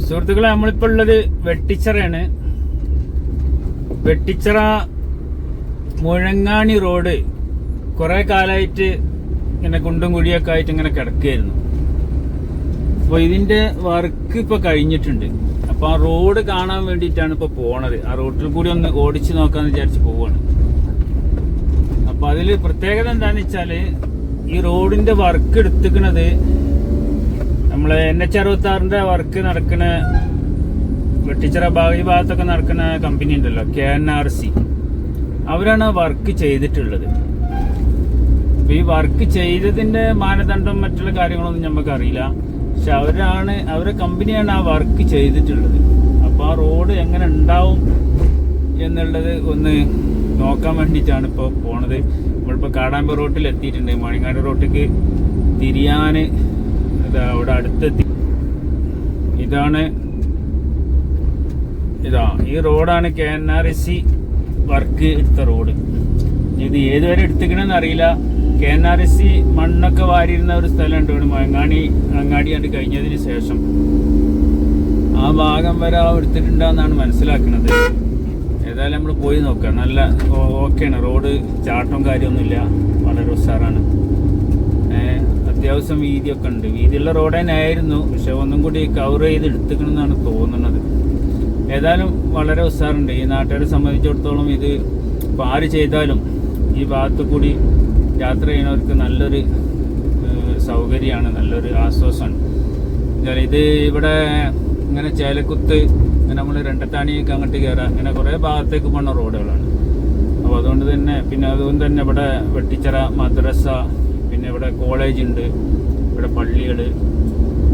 സുഹൃത്തുക്കളെ, നമ്മളിപ്പോൾ ഉള്ളത് വെട്ടിച്ചിറയാണ്. വെട്ടിച്ചിറ മുഴങ്ങാണി റോഡ് കുറെ കാലമായിട്ട് ഇങ്ങനെ കുണ്ടും കുഴിയൊക്കെ ആയിട്ട് ഇങ്ങനെ കിടക്കുകയായിരുന്നു. അപ്പോൾ ഇതിന്റെ വർക്ക് ഇപ്പൊ കഴിഞ്ഞിട്ടുണ്ട്. അപ്പൊ ആ റോഡ് കാണാൻ വേണ്ടിയിട്ടാണ് ഇപ്പൊ പോണത്. ആ റോഡിൽ കൂടി ഒന്ന് ഓടിച്ചു നോക്കാന്ന് വിചാരിച്ച് പോവാണ്. അപ്പൊ അതില് പ്രത്യേകത എന്താന്ന് വെച്ചാല്, ഈ റോഡിന്റെ വർക്ക് എടുത്തിക്കണത് നമ്മളെ NH66 വർക്ക് നടക്കുന്ന വെട്ടിച്ചിറ ഈ ഭാഗത്തൊക്കെ നടക്കുന്ന കമ്പനി ഉണ്ടല്ലോ, KNRC. അവരാണ് ആ വർക്ക് ചെയ്തിട്ടുള്ളത്. അപ്പൊ ഈ വർക്ക് ചെയ്തതിന്റെ മാനദണ്ഡം മറ്റുള്ള കാര്യങ്ങളൊന്നും നമുക്ക് അറിയില്ല. പക്ഷെ അവരെ കമ്പനിയാണ് ആ വർക്ക് ചെയ്തിട്ടുള്ളത്. അപ്പൊ ആ റോഡ് എങ്ങനെ ഉണ്ടാവും എന്നുള്ളത് ഒന്ന് നോക്കാൻ വേണ്ടിയിട്ടാണ് ഇപ്പോൾ പോണത്. നമ്മളിപ്പോൾ കാടാമ്പ റോട്ടിൽ എത്തിയിട്ടുണ്ട്. മണിങ്ങാട് റോട്ടിക്ക് തിരിയാന് അവിടെ അടുത്തെത്തി. ഈ റോഡാണ് KNRC വർക്ക് എടുത്ത റോഡ്. ഇത് ഏതുവരെ എടുത്തിക്കണമെന്ന് അറിയില്ല. KNRC മണ്ണൊക്കെ വാരിയിരുന്ന ഒരു സ്ഥലമുണ്ട് ഇവിടെ, അങ്ങാടിയാണ്ട് കഴിഞ്ഞതിന് ശേഷം ആ ഭാഗം വരെ എടുത്തിട്ടുണ്ടെന്നാണ് മനസ്സിലാക്കുന്നത്. ഏതായാലും നമ്മൾ പോയി നോക്കാം. നല്ല ഓക്കെയാണ് റോഡ്, ചാട്ടവും കാര്യമൊന്നുമില്ല, വളരെ ഉഷാറാണ്. അത്യാവശ്യം വീതിയൊക്കെ ഉണ്ട്. വീതിയുള്ള റോഡ് തന്നെ ആയിരുന്നു, പക്ഷെ ഒന്നും കൂടി കവർ ചെയ്ത് എടുത്തിക്കണമെന്നാണ് തോന്നുന്നത്. ഏതായാലും വളരെ ഉഷാറുണ്ട്. ഈ നാട്ടുകാരെ സംബന്ധിച്ചിടത്തോളം ഇത് ഇപ്പോൾ ആര് ചെയ്താലും ഈ ഭാഗത്ത് കൂടി യാത്ര ചെയ്യുന്നവർക്ക് നല്ലൊരു സൗകര്യമാണ്, നല്ലൊരു ആശ്വാസമാണ്. ഇത് ഇവിടെ ഇങ്ങനെ ചേലക്കുത്ത് നമ്മൾ രണ്ടത്താണിയൊക്കെ അങ്ങോട്ട് കയറാം, ഇങ്ങനെ കുറേ ഭാഗത്തേക്ക് പോകുന്ന റോഡുകളാണ്. അപ്പോൾ അതുകൊണ്ട് തന്നെ ഇവിടെ വെട്ടിച്ചിറ മദ്രസ, പിന്നെ ഇവിടെ കോളേജ് ഉണ്ട്, ഇവിടെ പള്ളികൾ,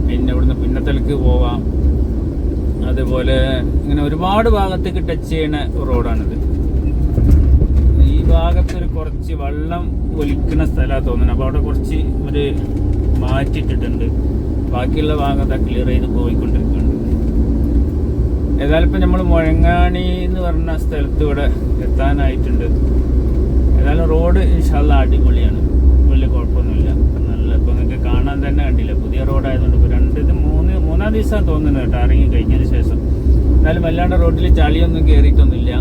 പിന്നെ ഇവിടുന്ന് പിന്നത്തലക്ക് പോവാം. അതുപോലെ ഇങ്ങനെ ഒരുപാട് ഭാഗത്തേക്ക് ടച്ച് ചെയ്യുന്ന റോഡാണിത്. ഈ ഭാഗത്തൊരു കുറച്ച് വെള്ളം ഒലിക്കുന്ന സ്ഥലമാണ് തോന്നുന്നത്. അപ്പോൾ അവിടെ കുറച്ച് ഒരു മാറ്റിയിട്ടിട്ടുണ്ട്. ബാക്കിയുള്ള ഭാഗത്ത് ക്ലിയർ ചെയ്ത് പോയിക്കൊണ്ടിരിക്കുന്നുണ്ട്. ഏതായാലും ഇപ്പം നമ്മൾ മുഴങ്ങാണി എന്ന് പറഞ്ഞ സ്ഥലത്ത് ഇവിടെ എത്താനായിട്ടുണ്ട്. ഏതായാലും റോഡ് ഇൻഷാല്ലാ അടിപൊളിയാണ്, വലിയ കുഴപ്പമൊന്നുമില്ല. നല്ല ഇപ്പം നിങ്ങൾക്ക് കാണാൻ തന്നെ കണ്ടില്ല, പുതിയ റോഡായതുകൊണ്ട്. ഇപ്പോൾ മൂന്നാം ദിവസമാണ് തോന്നുന്നത് കേട്ടോ ഇറങ്ങി കഴിഞ്ഞതിന് ശേഷം. എന്നാലും വല്ലാണ്ട് റോഡിൽ ചളിയൊന്നും കയറിയിട്ടൊന്നുമില്ല.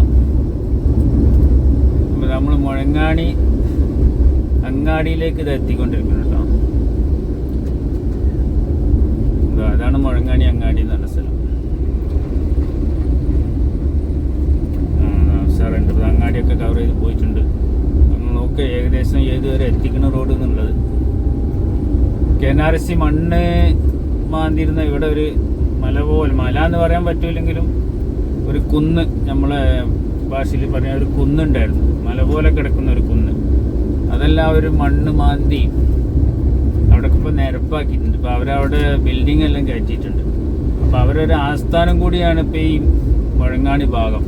നമ്മൾ മുഴങ്ങാണി അങ്ങാടിയിലേക്ക് ഇത് എത്തിക്കൊണ്ടിരിക്കുന്നു കേട്ടോ. അതാണ് മുഴങ്ങാണി അങ്ങാടി എന്ന് പറഞ്ഞ സ്ഥലം. സാറുണ്ട്, അങ്ങാടിയൊക്കെ കവർ ചെയ്ത് പോയിട്ടുണ്ട്. നോക്കുക ഏകദേശം ഏതുവരെ എത്തിക്കുന്ന റോഡ് എന്നുള്ളത്. KNRC മണ്ണ് മാന്തിരുന്ന ഇവിടെ ഒരു മല എന്ന് പറയാൻ പറ്റൂലെങ്കിലും ഒരു കുന്ന്, നമ്മളെ ഭാഷയിൽ പറഞ്ഞ ഒരു കുന്നുണ്ടായിരുന്നു, മല പോലെ കിടക്കുന്ന ഒരു കുന്ന്. അതെല്ലാം ഒരു മണ്ണ് മാന്തി അവിടെ ഇപ്പോൾ നിരപ്പാക്കിയിട്ടുണ്ട്. ഇപ്പോൾ അവരവിടെ ബിൽഡിംഗ് എല്ലാം കയറ്റിയിട്ടുണ്ട്. അപ്പോൾ അവരൊരു ആസ്ഥാനം കൂടിയാണ് ഇപ്പോൾ ഈ മുഴങ്ങാണി ഭാഗം.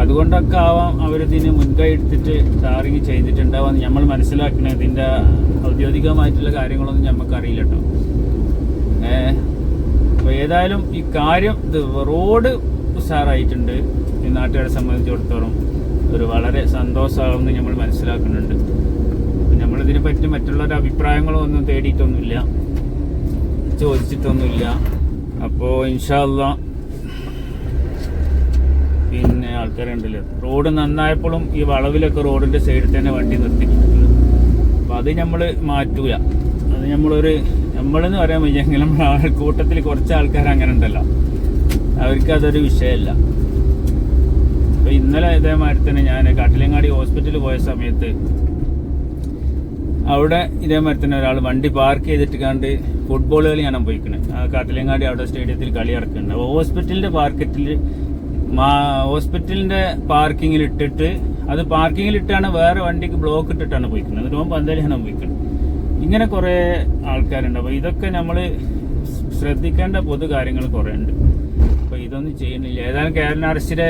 അതുകൊണ്ടൊക്കെ ആവാം അവരിതിന് മുൻകൈ എടുത്തിട്ട് ടാറിങ് ചെയ്തിട്ടുണ്ടാവാന്ന് നമ്മൾ മനസ്സിലാക്കുന്നത്. ഇതിൻ്റെ ഔദ്യോഗികമായിട്ടുള്ള കാര്യങ്ങളൊന്നും നമുക്കറിയില്ല കേട്ടോ. അപ്പോൾ ഏതായാലും ഈ കാര്യം, ഇത് റോഡ് ഉഷാറായിട്ടുണ്ട്. ഈ നാട്ടുകാരെ സംബന്ധിച്ചിടത്തോളം ഒരു വളരെ സന്തോഷമാകുമെന്ന് നമ്മൾ മനസ്സിലാക്കുന്നുണ്ട്. നമ്മളിതിനെ പറ്റി മറ്റുള്ളവരുടെ അഭിപ്രായങ്ങളോ ഒന്നും തേടിയിട്ടൊന്നുമില്ല, ചോദിച്ചിട്ടൊന്നുമില്ല. അപ്പോൾ ഇൻഷാ അല്ലാഹ് പിന്നെ ആൾക്കാരുണ്ടല്ലോ, റോഡ് നന്നായപ്പോഴും ഈ വളവിലൊക്കെ റോഡിൻ്റെ സൈഡിൽ തന്നെ വണ്ടി നിർത്തിയിട്ടുണ്ട്. അപ്പോൾ അത് നമ്മൾ മാറ്റൂല. അത് നമ്മളെന്ന് പറയാൻ വയ്യെങ്കിലും നമ്മുടെ കൂട്ടത്തിൽ കുറച്ച് ആൾക്കാർ അങ്ങനെ ഉണ്ടല്ലോ, അവർക്ക് അതൊരു വിഷയമല്ല. അപ്പോൾ ഇന്നലെ ഇതേമാതിരി തന്നെ ഞാൻ കാട്ടിലങ്ങാടി ഹോസ്പിറ്റലിൽ പോയ സമയത്ത് അവിടെ ഇതേമാതിരി തന്നെ ഒരാൾ വണ്ടി പാർക്ക് ചെയ്തിട്ട് കണ്ട് ഫുട്ബോൾ കളി കാണാൻ പോയിക്കണേ. കാട്ടിലങ്ങാടി അവിടെ സ്റ്റേഡിയത്തിൽ കളി ഇറക്കുന്നുണ്ട്. അപ്പോൾ ഹോസ്പിറ്റലിന്റെ പാർക്കിങ്ങിൽ ഇട്ടിട്ട്, അത് പാർക്കിങ്ങിലിട്ടാണ് വേറെ വണ്ടിക്ക് ബ്ലോക്ക് ഇട്ടിട്ടാണ് പോയിക്കുന്നത്. എന്നിട്ട് പന്തലിയാണ് പോയിക്കുന്നത്. ഇങ്ങനെ കുറേ ആൾക്കാരുണ്ട്. അപ്പോൾ ഇതൊക്കെ നമ്മൾ ശ്രദ്ധിക്കേണ്ട പൊതു കാര്യങ്ങൾ കുറേ ഉണ്ട്. അപ്പോൾ ഇതൊന്നും ചെയ്യുന്നില്ല. ഏതായാലും KNRCയുടെ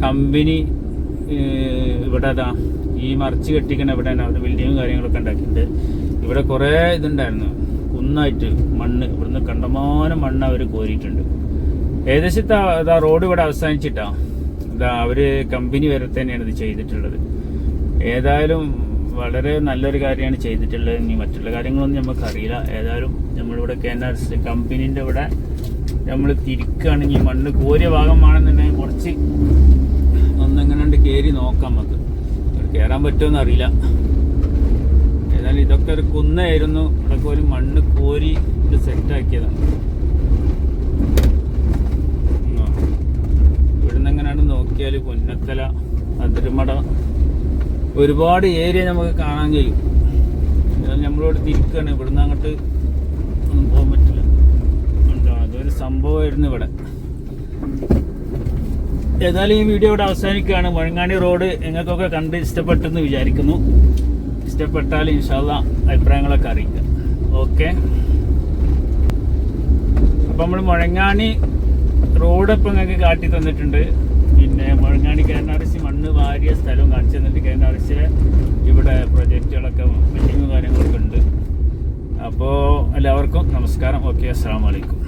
കമ്പനി ഇവിടെ ഈ മറിച്ച് കെട്ടിക്കണ ഇവിടെ ഒരു ബിൽഡിങ്ങും കാര്യങ്ങളൊക്കെ ഉണ്ടാക്കിയിട്ടുണ്ട്. ഇവിടെ കുറേ ഇതുണ്ടായിരുന്നു, കുന്നായിട്ട് മണ്ണ്, ഇവിടുന്ന് കണ്ടമാനം മണ്ണ് അവർ കോരിയിട്ടുണ്ട്. ഏകദേശത്തെ റോഡ് ഇവിടെ അവസാനിച്ചിട്ടാ അവര് കമ്പനി വരെ തന്നെയാണ് ഇത് ചെയ്തിട്ടുള്ളത്. ഏതായാലും വളരെ നല്ലൊരു കാര്യമാണ് ചെയ്തിട്ടുള്ളത്. ഇനി മറ്റുള്ള കാര്യങ്ങളൊന്നും നമുക്കറിയില്ല. ഏതായാലും നമ്മളിവിടെ KNRC കമ്പനീൻ്റെ ഇവിടെ നമ്മൾ തിരിക്കുകയാണെങ്കിൽ മണ്ണ് കോരിയ ഭാഗമാണെന്നുണ്ടെങ്കിൽ കുറച്ച് ഒന്നെങ്ങനെ കയറി നോക്കാം. നമുക്ക് കയറാൻ പറ്റുമെന്ന് അറിയില്ല. ഏതായാലും ഇതൊക്കെ ഒരു കുന്നായിരുന്നു. ഇവിടെയൊക്കെ ഒരു മണ്ണ് കോരി ഇത് സെറ്റാക്കിയതാണ്. ഇവിടുന്ന് എങ്ങനെയാണ് നോക്കിയാൽ പുന്നത്തല, അതിരുമട, ഒരുപാട് ഏരിയ നമുക്ക് കാണാൻ കഴിയും. നമ്മളിവിടെ തിരിക്കുകയാണ്. ഇവിടുന്ന് അങ്ങോട്ട് ഒന്നും പോകാൻ പറ്റില്ല. അതൊരു സംഭവമായിരുന്നു ഇവിടെ. ഏതായാലും ഈ വീഡിയോ ഇവിടെ അവസാനിക്കുകയാണ്. മഴങ്ങാടി റോഡ് നിങ്ങൾക്കൊക്കെ കണ്ട് ഇഷ്ടപ്പെട്ടെന്ന് വിചാരിക്കുന്നു. ഇഷ്ടപ്പെട്ടാൽ ഇൻഷാ അല്ലാഹ് അഭിപ്രായങ്ങളൊക്കെ അറിയിക്കുക. ഓക്കെ, അപ്പം നമ്മൾ മുഴങ്ങാണി റോഡ് ഇപ്പം നിങ്ങൾക്ക് കാട്ടി തന്നിട്ടുണ്ട്. പിന്നെ മുഴങ്ങാണി KNRC മണ്ണ് വാരിയ സ്ഥലവും കാണിച്ചു തന്നിട്ട് KNRCയിലെ ഇവിടെ പ്രൊജക്റ്റുകളൊക്കെ മീറ്റിങ്ങും കാര്യങ്ങളൊക്കെ ഉണ്ട്. അപ്പോൾ എല്ലാവർക്കും നമസ്കാരം. ഓക്കെ, അസ്സലാമു അലൈക്കും.